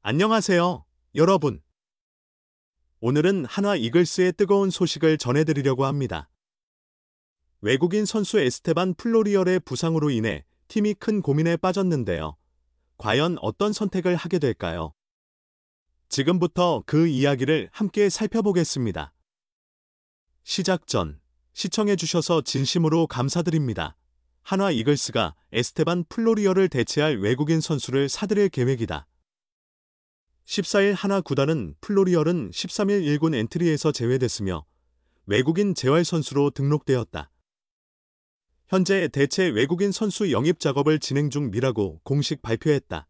안녕하세요, 여러분. 오늘은 한화 이글스의 뜨거운 소식을 전해드리려고 합니다. 외국인 선수 에스테반 플로리얼의 부상으로 인해 팀이 큰 고민에 빠졌는데요. 과연 어떤 선택을 하게 될까요? 지금부터 그 이야기를 함께 살펴보겠습니다. 시작 전 시청해주셔서 진심으로 감사드립니다. 한화 이글스가 에스테반 플로리얼을 대체할 외국인 선수를 사들일 계획이다. 14일 한화 구단은 플로리얼은 13일 1군 엔트리에서 제외됐으며 외국인 재활 선수로 등록되었다. 현재 대체 외국인 선수 영입 작업을 진행 중이라고 공식 발표했다.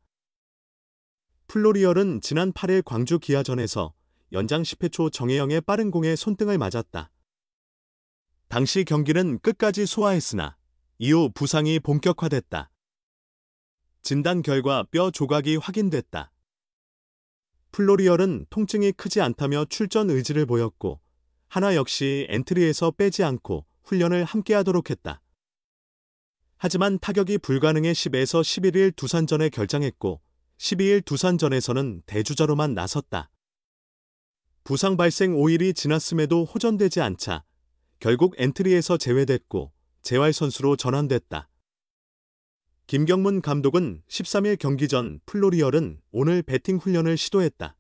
플로리얼은 지난 8일 광주 기아전에서 연장 10회 초 정혜영의 빠른 공에 손등을 맞았다. 당시 경기는 끝까지 소화했으나 이후 부상이 본격화됐다. 진단 결과 뼈 조각이 확인됐다. 플로리얼은 통증이 크지 않다며 출전 의지를 보였고 한화 역시 엔트리에서 빼지 않고 훈련을 함께하도록 했다. 하지만 타격이 불가능해 10에서 11일 두산전에 결장했고 12일 두산전에서는 대주자로만 나섰다. 부상 발생 5일이 지났음에도 호전되지 않자 결국 엔트리에서 제외됐고 재활 선수로 전환됐다. 김경문 감독은 13일 경기 전 플로리얼은 오늘 배팅 훈련을 시도했다.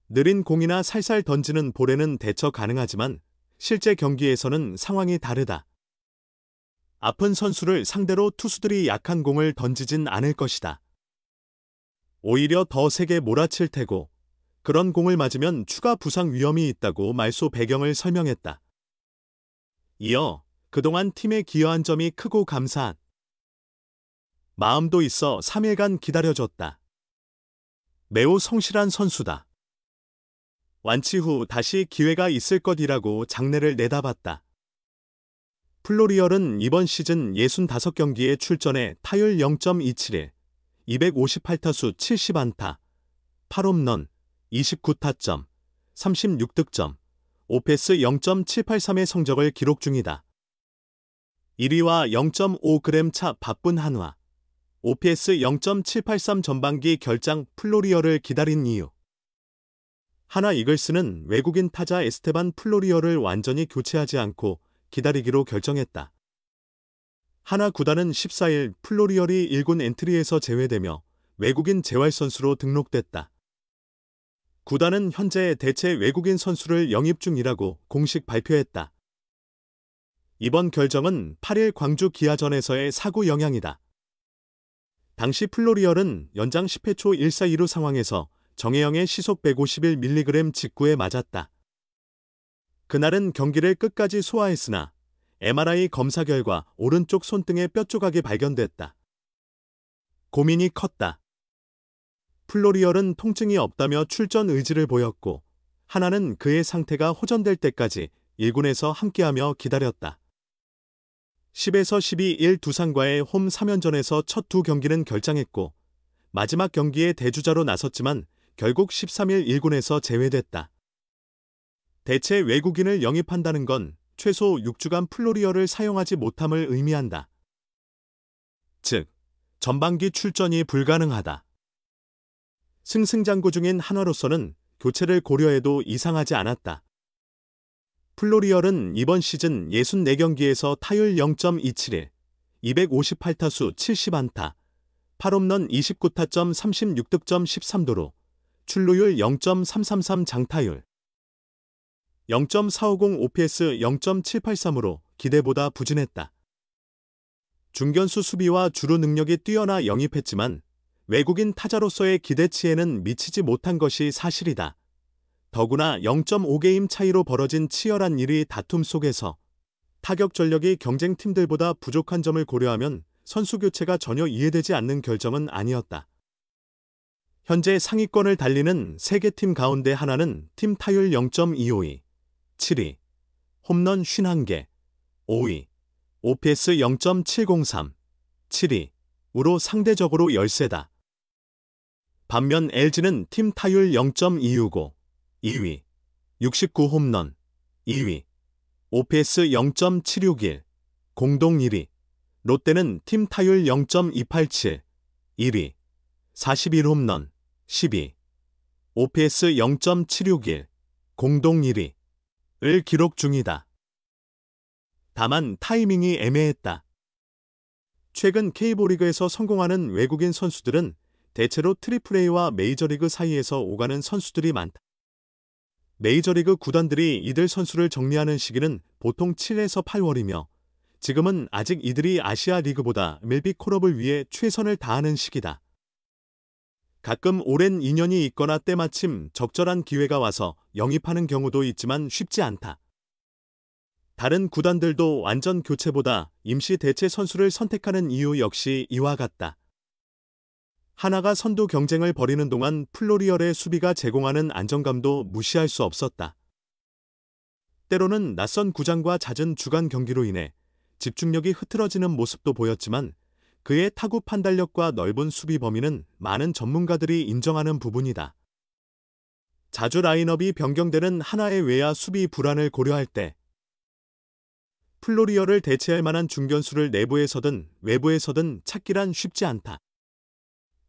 느린 공이나 살살 던지는 볼에는 대처 가능하지만 실제 경기에서는 상황이 다르다. 아픈 선수를 상대로 투수들이 약한 공을 던지진 않을 것이다. 오히려 더 세게 몰아칠 테고 그런 공을 맞으면 추가 부상 위험이 있다고 말소 배경을 설명했다. 이어 그동안 팀에 기여한 점이 크고 감사한 마음도 있어 3일간 기다려줬다. 매우 성실한 선수다. 완치 후 다시 기회가 있을 것이라고 장내를 내다봤다. 플로리얼은 이번 시즌 65경기에 출전해 타율 0.271, 258타수 70안타, 8홈런, 29타점, 36득점, 오패스 0.783의 성적을 기록 중이다. 1위와 0.5g 차 바쁜 한화. OPS 0.783 전반기 결장 플로리얼을 기다린 이유. 한화 이글스는 외국인 타자 에스테반 플로리얼을 완전히 교체하지 않고 기다리기로 결정했다. 한화 구단은 14일 플로리얼이 1군 엔트리에서 제외되며 외국인 재활 선수로 등록됐다. 구단은 현재 대체 외국인 선수를 영입 중이라고 공식 발표했다. 이번 결정은 8일 광주 기아전에서의 사고 영향이다. 당시 플로리얼은 연장 10회 초 1사 2루 상황에서 정혜영의 시속 151mg 직구에 맞았다. 그날은 경기를 끝까지 소화했으나 MRI 검사 결과 오른쪽 손등에 뼈 조각이 발견됐다. 고민이 컸다. 플로리얼은 통증이 없다며 출전 의지를 보였고 한화는 그의 상태가 호전될 때까지 1군에서 함께하며 기다렸다. 10에서 12일 두산과의 홈 3연전에서 첫 두 경기는 결장했고 마지막 경기에 대주자로 나섰지만 결국 13일 1군에서 제외됐다. 대체 외국인을 영입한다는 건 최소 6주간 플로리얼을 사용하지 못함을 의미한다. 즉, 전반기 출전이 불가능하다. 승승장구 중인 한화로서는 교체를 고려해도 이상하지 않았다. 플로리얼은 이번 시즌 64경기에서 타율 0.271, 258타수 70안타, 8홈런 29타점 36득점 13도루, 출루율 0.333 장타율, 0.450 OPS 0.783으로 기대보다 부진했다. 중견수 수비와 주루 능력이 뛰어나 영입했지만 외국인 타자로서의 기대치에는 미치지 못한 것이 사실이다. 더구나 0.5게임 차이로 벌어진 치열한 1위 다툼 속에서 타격 전력이 경쟁팀들보다 부족한 점을 고려하면 선수 교체가 전혀 이해되지 않는 결정은 아니었다. 현재 상위권을 달리는 3개 팀 가운데 하나는 팀 타율 0.252, 7위, 홈런 51개, 5위, OPS 0.703, 7위으로 상대적으로 열세다. 반면 LG는 팀 타율 0.265, 2위, 69홈런, 2위, OPS 0.761, 공동 1위, 롯데는 팀 타율 0.287, 1위, 41홈런, 12, OPS 0.761, 공동 1위를 기록 중이다. 다만 타이밍이 애매했다. 최근 K리그에서 성공하는 외국인 선수들은 대체로 트리플A와 메이저리그 사이에서 오가는 선수들이 많다. 메이저리그 구단들이 이들 선수를 정리하는 시기는 보통 7에서 8월이며 지금은 아직 이들이 아시아 리그보다 MLB 콜업을 위해 최선을 다하는 시기다. 가끔 오랜 인연이 있거나 때마침 적절한 기회가 와서 영입하는 경우도 있지만 쉽지 않다. 다른 구단들도 완전 교체보다 임시 대체 선수를 선택하는 이유 역시 이와 같다. 하나가 선두 경쟁을 벌이는 동안 플로리얼의 수비가 제공하는 안정감도 무시할 수 없었다. 때로는 낯선 구장과 잦은 주간 경기로 인해 집중력이 흐트러지는 모습도 보였지만 그의 타구 판단력과 넓은 수비 범위는 많은 전문가들이 인정하는 부분이다. 자주 라인업이 변경되는 하나의 외야 수비 불안을 고려할 때 플로리얼을 대체할 만한 중견수를 내부에서든 외부에서든 찾기란 쉽지 않다.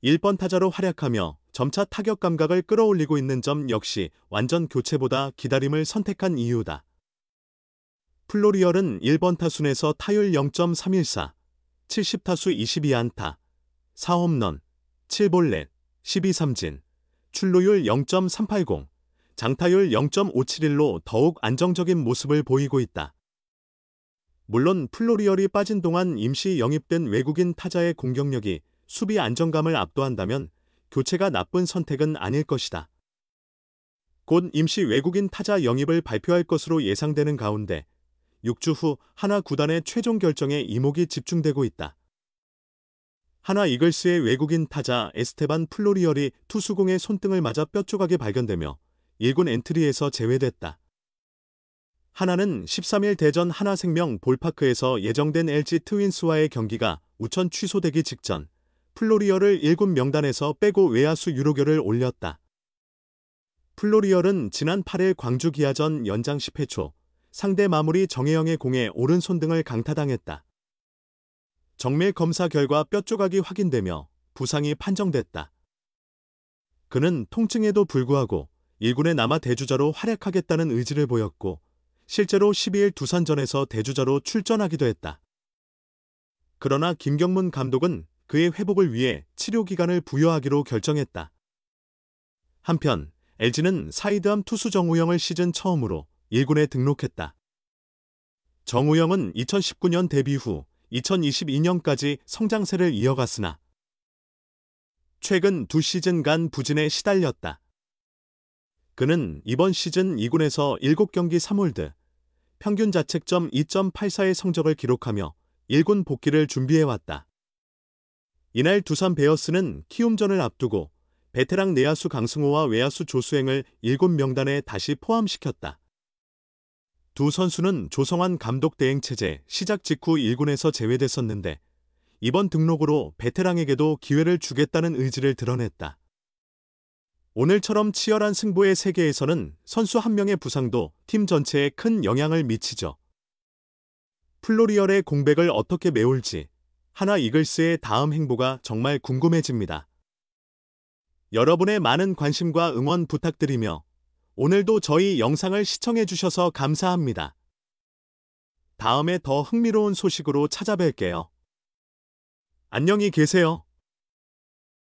1번 타자로 활약하며 점차 타격 감각을 끌어올리고 있는 점 역시 완전 교체보다 기다림을 선택한 이유다. 플로리얼은 1번 타순에서 타율 0.314, 70타수 22안타, 4홈런, 7볼넷, 12삼진, 출루율 0.380, 장타율 0.571로 더욱 안정적인 모습을 보이고 있다. 물론 플로리얼이 빠진 동안 임시 영입된 외국인 타자의 공격력이 수비 안정감을 압도한다면 교체가 나쁜 선택은 아닐 것이다. 곧 임시 외국인 타자 영입을 발표할 것으로 예상되는 가운데 6주 후 하나 구단의 최종 결정에 이목이 집중되고 있다. 하나 이글스의 외국인 타자 에스테반 플로리얼이 투수공의 손등을 맞아 뼈조각이 발견되며 1군 엔트리에서 제외됐다. 하나는 13일 대전 하나생명 볼파크에서 예정된 LG 트윈스와의 경기가 우천 취소되기 직전 플로리얼을 1군 명단에서 빼고 외야수 유로결을 올렸다. 플로리얼은 지난 8일 광주 기아전 연장 10회 초 상대 마무리 정혜영의 공에 오른손 등을 강타당했다. 정밀 검사 결과 뼈조각이 확인되며 부상이 판정됐다. 그는 통증에도 불구하고 1군에 남아 대주자로 활약하겠다는 의지를 보였고 실제로 12일 두산전에서 대주자로 출전하기도 했다. 그러나 김경문 감독은 그의 회복을 위해 치료 기간을 부여하기로 결정했다. 한편 LG는 사이드암 투수 정우영을 시즌 처음으로 1군에 등록했다. 정우영은 2019년 데뷔 후 2022년까지 성장세를 이어갔으나 최근 2시즌간 부진에 시달렸다. 그는 이번 시즌 2군에서 7경기 3홀드, 평균 자책점 2.84의 성적을 기록하며 1군 복귀를 준비해왔다. 이날 두산 베어스는 키움전을 앞두고 베테랑 내야수 강승호와 외야수 조수행을 1군 명단에 다시 포함시켰다. 두 선수는 조성환 감독 대행체제 시작 직후 1군에서 제외됐었는데 이번 등록으로 베테랑에게도 기회를 주겠다는 의지를 드러냈다. 오늘처럼 치열한 승부의 세계에서는 선수 한 명의 부상도 팀 전체에 큰 영향을 미치죠. 플로리얼의 공백을 어떻게 메울지 하나 이글스의 다음 행보가 정말 궁금해집니다. 여러분의 많은 관심과 응원 부탁드리며 오늘도 저희 영상을 시청해주셔서 감사합니다. 다음에 더 흥미로운 소식으로 찾아뵐게요. 안녕히 계세요.